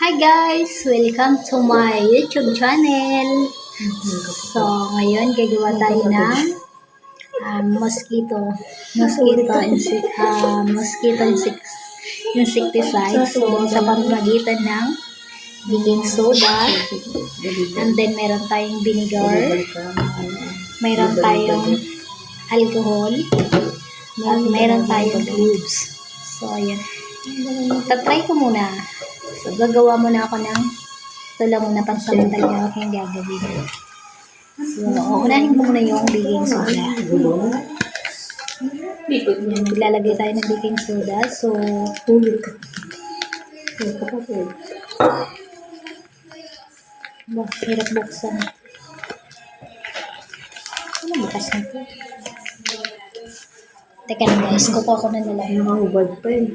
Hi guys! Welcome to my YouTube channel. So, ngayon gagawa tayo ng mosquito insecticide. So, sa pamamagitan ng baking soda, and then meron tayong vinegar, meron tayong alcohol, at meron tayong gloves. So, ayan. Tatry ko muna. So, gagawa muna ako ng ito lang muna pansamantala ako yung gagawin. So, unahin ko muna yung baking soda. Yan, ilalagay tayo ng baking soda. So, hirap buksan. Ano bukas nito? Teka lang guys, kukuha ko na nila. Nakahubad pa eh.